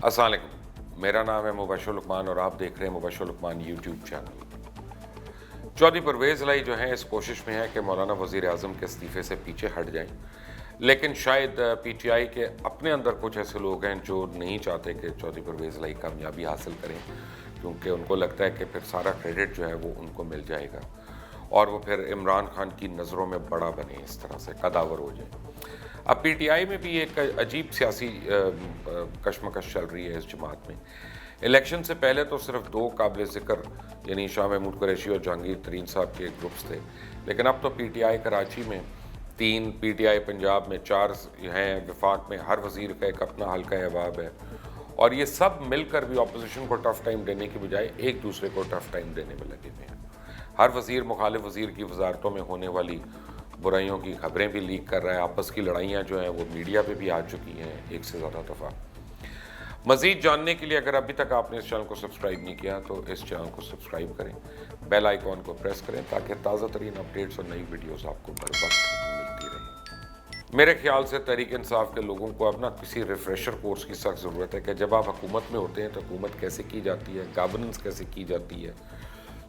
अस्सलाम वालेकुम, मेरा नाम है मुबशर लुकमान और आप देख रहे हैं मुबशर लुकमान यूट्यूब चैनल। चौधरी परवेज़ इलाही जो हैं इस कोशिश में है कि मौलाना वज़ीर आज़म के इस्तीफ़े से पीछे हट जाएं, लेकिन शायद पीटीआई के अपने अंदर कुछ ऐसे लोग हैं जो नहीं चाहते कि चौधरी परवेज़ इलाही कामयाबी हासिल करें, क्योंकि उनको लगता है कि फिर सारा क्रेडिट जो है वो उनको मिल जाएगा और वो फिर इमरान खान की नज़रों में बड़ा बने, इस तरह से कदावर हो जाए। अब पीटीआई में भी एक अजीब सियासी कशमकश चल रही है इस जमात में। इलेक्शन से पहले तो सिर्फ दो काबिल ज़िक्र यानी शाह महमूद कुरैशी और जहांगीर तरीन साहब के ग्रुप्स थे, लेकिन अब तो पीटीआई कराची में 3, पीटीआई पंजाब में 4 हैं, वफाक में हर वज़ीर का एक अपना हल्का अहबाब है और ये सब मिलकर भी अपोजिशन को टफ़ टाइम देने की बजाय एक दूसरे को टफ़ टाइम देने में लगे हुए हैं। हर वज़ीर मुखालिफ वज़ीर की वजारतों में होने वाली बुराइयों की खबरें भी लीक कर रहा है। आपस की लड़ाइयाँ जो हैं वो मीडिया पे भी आ चुकी हैं एक से ज़्यादा दफ़ा। मज़ीद जानने के लिए अगर अभी तक आपने इस चैनल को सब्सक्राइब नहीं किया तो इस चैनल को सब्सक्राइब करें, बेल आइकॉन को प्रेस करें ताकि ताज़ा तरीन अपडेट्स और नई वीडियोज़ आपको बर वक्त मिलती रहें। मेरे ख्याल से तहरीक इंसाफ के लोगों को अब ना किसी रिफ्रेशर कोर्स की सख्त ज़रूरत है कि जब आप हुकूमत में होते हैं तो हुकूमत कैसे की जाती है, गवर्नेंस कैसे की जाती है,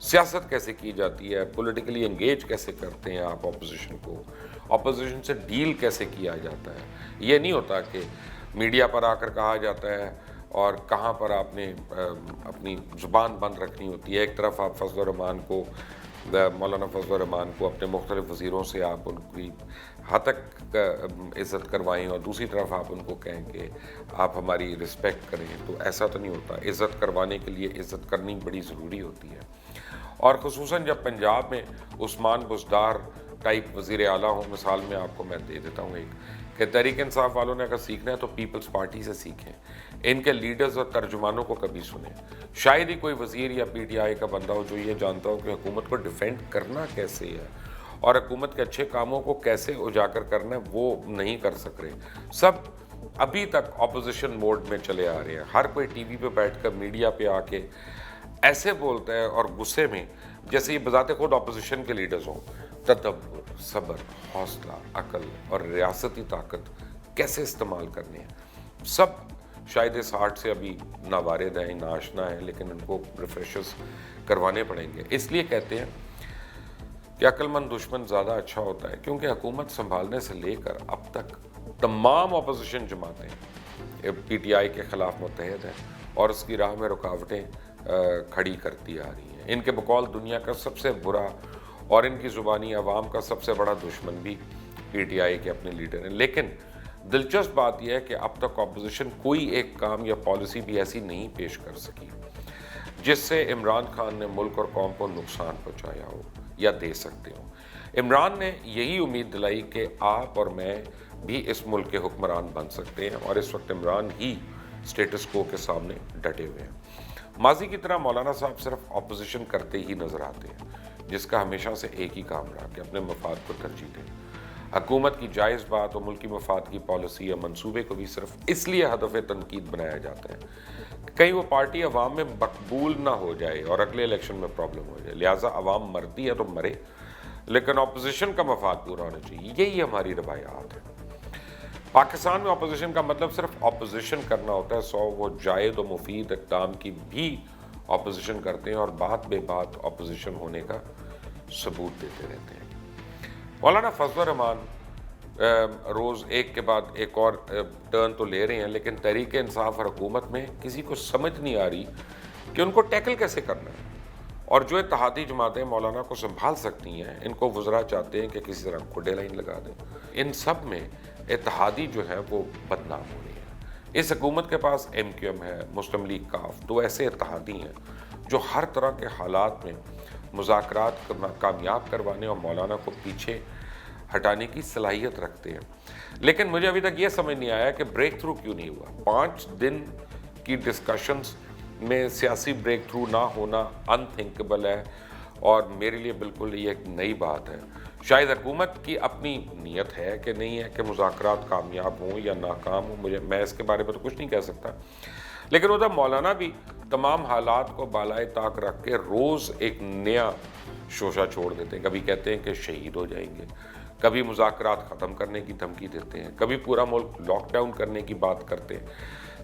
सियासत कैसे की जाती है, पॉलिटिकली एंगेज कैसे करते हैं आप अपोजिशन को, अपोजिशन से डील कैसे किया जाता है। ये नहीं होता कि मीडिया पर आकर कहा जाता है और कहाँ पर आपने अपनी ज़ुबान बंद रखनी होती है। एक तरफ आप फजल रहमान को, मौलाना फजल रहमान को अपने मुख्तलिफ वज़ीरों से आप उनकी हद तक इज़्ज़त करवाएं और दूसरी तरफ आप उनको कहें कि आप हमारी रिस्पेक्ट करें, तो ऐसा तो नहीं होता। इज़्ज़त करवाने के लिए इज़्ज़त करनी बड़ी ज़रूरी होती है और ख़ुसूसन जब पंजाब में उस्मान बुज़दार टाइप वज़ीर आला हो। मिसाल में आपको मैं दे देता हूँ एक कि तहरीक इंसाफ वालों ने अगर सीखना है तो पीपल्स पार्टी से सीखें, इनके लीडर्स और तर्जुमानों को कभी सुने। शायद ही कोई वज़ीर या पीटीआई का बंदा हो जो ये जानता हो कि हुकूमत को डिफेंड करना कैसे है और हुकूमत के अच्छे कामों को कैसे उजागर करना है, वो नहीं कर सक रहे। सब अभी तक अपोजिशन मोड में चले आ रहे हैं। हर कोई टीवी पे बैठकर मीडिया पे आके ऐसे बोलता है और गुस्से में जैसे ये बजाते खुद अपोजिशन के लीडर्स हों। तदब्बुर, सब्र, हौसला, अकल और रियासती ताकत कैसे इस्तेमाल करनी है, सब शायद इस आर्ट से अभी नावारिद हैं, नाशना है, लेकिन इनको रिफ्रेशर्स करवाने पड़ेंगे। इसलिए कहते हैं कि अक्लमंद दुश्मन ज़्यादा अच्छा होता है, क्योंकि हुकूमत संभालने से लेकर अब तक तमाम अपोजिशन जमातें पीटीआई के ख़िलाफ़ मुत्तहद हैं और उसकी राह में रुकावटें खड़ी करती आ रही हैं। इनके बकौल दुनिया का सबसे बुरा और इनकी ज़ुबानी अवाम का सबसे बड़ा दुश्मन भी पीटीआई के अपने लीडर हैं। लेकिन दिलचस्प बात यह है कि अब तक अपोजिशन कोई एक काम या पॉलिसी भी ऐसी नहीं पेश कर सकी जिससे इमरान खान ने मुल्क और कौम को नुकसान पहुँचाया हो या दे सकते हो। इमरान ने यही उम्मीद दिलाई कि आप और मैं भी इस मुल्क के हुक्मरान बन सकते हैं और इस वक्त इमरान ही स्टेटस को के सामने डटे हुए हैं। माजी की तरह मौलाना साहब सिर्फ अपोजिशन करते ही नजर आते हैं, जिसका हमेशा से एक ही काम रहा कि अपने मफाद को तरजीह दें। हुकूमत की जायज़ बात और मुल्की मफाद की पॉलिसी या मंसूबे को भी सिर्फ इसलिए हदफ तनकीद बनाया जाता है कहीं वो पार्टी अवाम में मकबूल ना हो जाए और अगले इलेक्शन में प्रॉब्लम हो जाए। लिहाजा अवाम मरती है तो मरे, लेकिन अपोजिशन का मफाद पूरा होना चाहिए। यही हमारी रवायात है। पाकिस्तान में अपोजिशन का मतलब सिर्फ अपोजिशन करना होता है। 100 वो जायद और मुफीद इक़दाम की भी अपोजिशन करते हैं और बात बे बात अपोजिशन होने का सबूत देते रहते हैं। मौलाना फजल रहमान रोज़ एक के बाद एक और टर्न तो ले रहे हैं, लेकिन तहरीक इंसाफ और हुकूमत में किसी को समझ नहीं आ रही कि उनको टैकल कैसे करना है। और जो इत्तेहादी जमातें मौलाना को संभाल सकती हैं, इनको वज़रा चाहते हैं कि किसी तरह खुडे लाइन लगा दें। इन सब में इत्तेहादी जो है वो बदनाम हो रही है। इस हुकूमत के पास MQM है, मुस्लिम लीग काफ, दो ऐसे इत्तेहादी हैं जो हर तरह के हालात में मुज़ाकरात कामयाब करवाने और मौलाना को पीछे हटाने की सलाहियत रखते हैं। लेकिन मुझे अभी तक ये समझ नहीं आया कि ब्रेक थ्रू क्यों नहीं हुआ। 5 दिन की डिस्कशंस में सियासी ब्रेक थ्रू ना होना अनथिंकेबल है और मेरे लिए बिल्कुल ये एक नई बात है। शायद हुकूमत की अपनी नीयत है कि नहीं है कि मुज़ाकरात कामयाब हों या नाकाम हों, मैं इसके बारे में तो कुछ नहीं कह सकता। लेकिन उधर मौलाना भी तमाम हालात को बालाए ताक रख के रोज़ एक नया शोशा छोड़ देते हैं। कभी कहते हैं कि शहीद हो जाएंगे, कभी मुज़ाकरात ख़त्म करने की धमकी देते हैं, कभी पूरा मुल्क लॉकडाउन करने की बात करते हैं।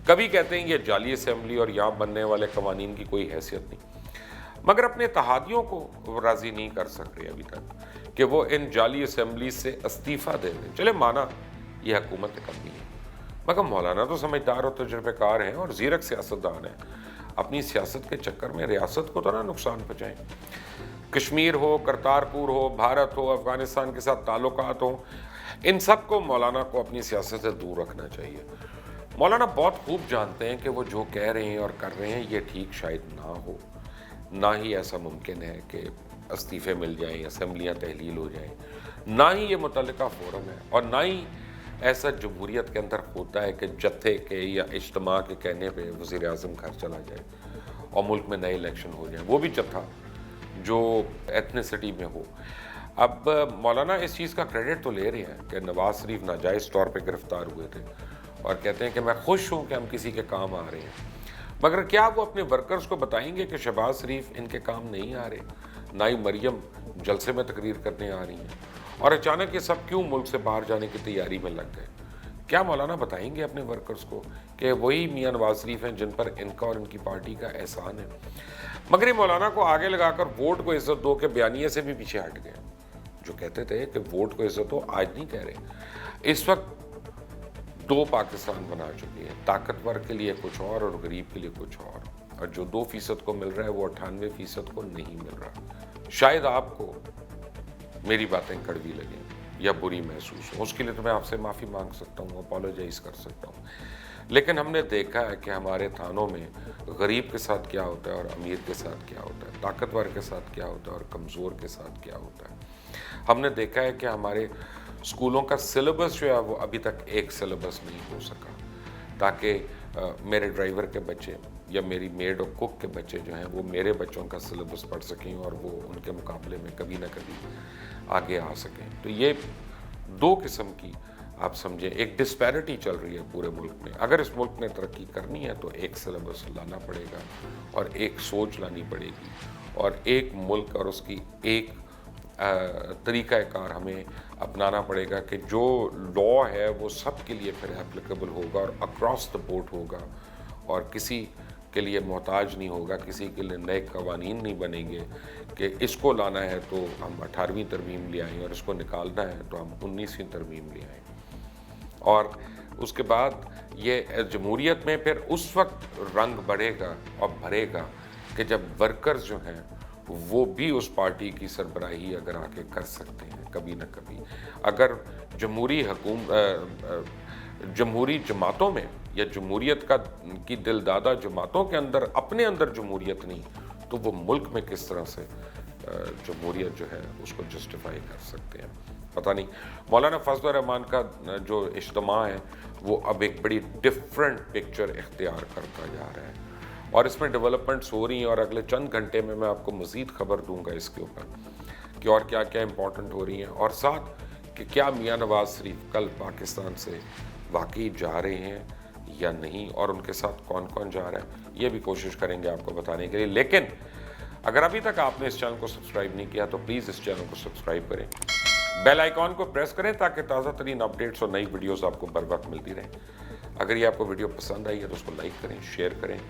कभी कहते हैं ये जाली असम्बली और यहाँ बनने वाले कवानीन की कोई हैसियत नहीं, मगर अपने इत्तेहादियों को राज़ी नहीं कर सक रहे अभी तक कि वो इन जाली असम्बली से इस्तीफ़ा दे दें। चले माना ये हुकूमत कमी है, मगर मौलाना तो समझदार और तजुर्बेकार हैं और ज़ीरक सियासतदान हैं। अपनी सियासत के चक्कर में रियासत को तो ना नुकसान पहुँचाएं। कश्मीर हो, करतारपुर हो, भारत हो, अफ़गानिस्तान के साथ ताल्लुकात हो, इन सब को मौलाना को अपनी सियासत से दूर रखना चाहिए। मौलाना बहुत खूब जानते हैं कि वो जो कह रहे हैं और कर रहे हैं ये ठीक शायद ना हो, ना ही ऐसा मुमकिन है कि इस्तीफ़े मिल जाएं, असम्बलियाँ तहलील हो जाएं, ना ही ये मुतल्लिका फ़ोरम है और ना ही ऐसा जमहूरियत के अंदर होता है कि जत्थे के या इज्तिमा के कहने पे वज़ीर आज़म घर चला जाए और मुल्क में नए इलेक्शन हो जाए, वो भी जत्था जो एथनिसिटी में हो। अब मौलाना इस चीज़ का क्रेडिट तो ले रहे हैं कि नवाज शरीफ नाजायज़ तौर पे गिरफ़्तार हुए थे और कहते हैं कि मैं खुश हूँ कि हम किसी के काम आ रहे हैं, मगर क्या वो अपने वर्कर्स को बताएंगे कि शहबाज शरीफ इनके काम नहीं आ रहे, ना ही मरियम जलसे में तकरीर करने आ रही हैं, और अचानक ये सब क्यों मुल्क से बाहर जाने की तैयारी में लग गए? क्या मौलाना बताएंगे अपने वर्कर्स को कि वही मियां नवाज शरीफ हैं जिन पर इनका और इनकी पार्टी का एहसान है? मगर ये मौलाना को आगे लगाकर वोट को इज्जत दो के बयानिए से भी पीछे हट गए। जो कहते थे कि वोट को इज्जत दो, आज नहीं कह रहे। इस वक्त दो पाकिस्तान बना चुके हैं, ताकतवर के लिए कुछ और गरीब के लिए कुछ और जो 2% को मिल रहा है वो 98% को नहीं मिल रहा। शायद आपको मेरी बातें कड़वी लगें या बुरी महसूस हो, उसके लिए तो मैं आपसे माफ़ी मांग सकता हूँ, अपोलोजाइज कर सकता हूँ, लेकिन हमने देखा है कि हमारे थानों में गरीब के साथ क्या होता है और अमीर के साथ क्या होता है, ताकतवर के साथ क्या होता है और कमज़ोर के साथ क्या होता है। हमने देखा है कि हमारे स्कूलों का सिलेबस जो है वो अभी तक एक सिलेबस नहीं हो सका, ताकि मेरे ड्राइवर के बच्चे या मेरी मेड और कुक के बच्चे जो हैं वो मेरे बच्चों का सिलेबस पढ़ सकें और वो उनके मुकाबले में कभी ना कभी आगे आ सकें। तो ये दो किस्म की आप समझें एक डिस्पैरिटी चल रही है पूरे मुल्क में। अगर इस मुल्क ने तरक्की करनी है तो एक सिलेबस लाना पड़ेगा और एक सोच लानी पड़ेगी और एक मुल्क और उसकी एक तरीक़ाकार हमें अपनाना पड़ेगा कि जो लॉ है वो सब के लिए फिर एप्लीकेबल होगा और अक्रॉस द बोर्ड होगा और किसी के लिए मोहताज नहीं होगा, किसी के लिए नए कवानीन नहीं बनेंगे कि इसको लाना है तो हम 18वीं तरमीम ले आएँ और इसको निकालना है तो हम 19वीं तरमीम ले आएँ। और उसके बाद ये जमहूरियत में फिर उस वक्त रंग बढ़ेगा और भरेगा कि जब वर्कर्स जो हैं वो भी उस पार्टी की सरबराही अगर आके कर सकते हैं कभी ना कभी। अगर जमहूरी जमातों में या जमहूरियत की दिलदादा जमातों के अंदर अपने अंदर जमहूरियत नहीं, तो वो मुल्क में किस तरह से जमहूरियत जो है उसको जस्टिफाई कर सकते हैं, पता नहीं। मौलाना फजल रहमान का जो इज्तिमा है वो अब एक बड़ी डिफरेंट पिक्चर इख्तियार करता जा रहा है और इसमें डेवलपमेंट्स हो रही हैं और अगले चंद घंटे में मैं आपको मज़ीद खबर दूंगा इसके ऊपर कि और क्या क्या इम्पोर्टेंट हो रही हैं और साथ कि क्या मियां नवाज शरीफ कल पाकिस्तान से वाकई जा रहे हैं या नहीं और उनके साथ कौन कौन जा रहा है, ये भी कोशिश करेंगे आपको बताने के लिए। लेकिन अगर अभी तक आपने इस चैनल को सब्सक्राइब नहीं किया तो प्लीज़ इस चैनल को सब्सक्राइब करें, बेल आइकॉन को प्रेस करें ताकि ताज़ा तरीन अपडेट्स और नई वीडियोज़ आपको बर वक्त मिलती रहें। अगर ये आपको वीडियो पसंद आई है तो उसको लाइक करें, शेयर करें,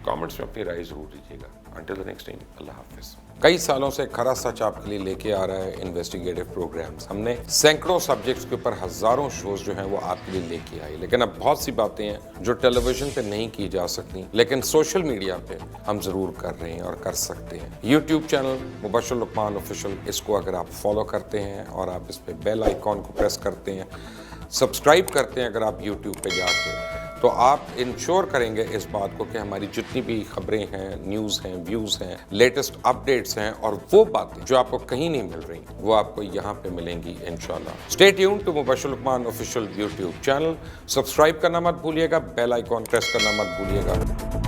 कमेंट्स में अपनी राय ज़रूर दीजिएगा। अंटिल द नेक्स्ट टाइम, अल्लाह हाफिज़। कई सालों से खरा सच आपके लिए लेके आ रहा है इन्वेस्टिगेटिव प्रोग्राम्स। हमने सैकड़ों सब्जेक्ट्स के ऊपर हज़ारों शोज़ जो हैं वो आपके लिए लेके आए, लेकिन अब बहुत सी बातें हैं जो टेलीविजन पे नहीं की जा सकती लेकिन सोशल मीडिया पे हम ज़रूर कर रहे हैं और कर सकते हैं। YouTube channel Mubasher Luqman official, इसको अगर आप फॉलो करते हैं और आप इस पर बेल आइकॉन को प्रेस करते हैं, सब्सक्राइब करते हैं अगर आप यूट्यूब पे जाके, तो आप इंश्योर करेंगे इस बात को कि हमारी जितनी भी खबरें हैं, न्यूज़ हैं, व्यूज़ हैं, लेटेस्ट अपडेट्स हैं और वो बातें जो आपको कहीं नहीं मिल रही वो आपको यहाँ पे मिलेंगी इंशाल्लाह। Stay tune to Mubasher Luqman official YouTube channel. Subscribe करना मत भूलिएगा, बेल आइकॉन प्रेस करना मत भूलिएगा।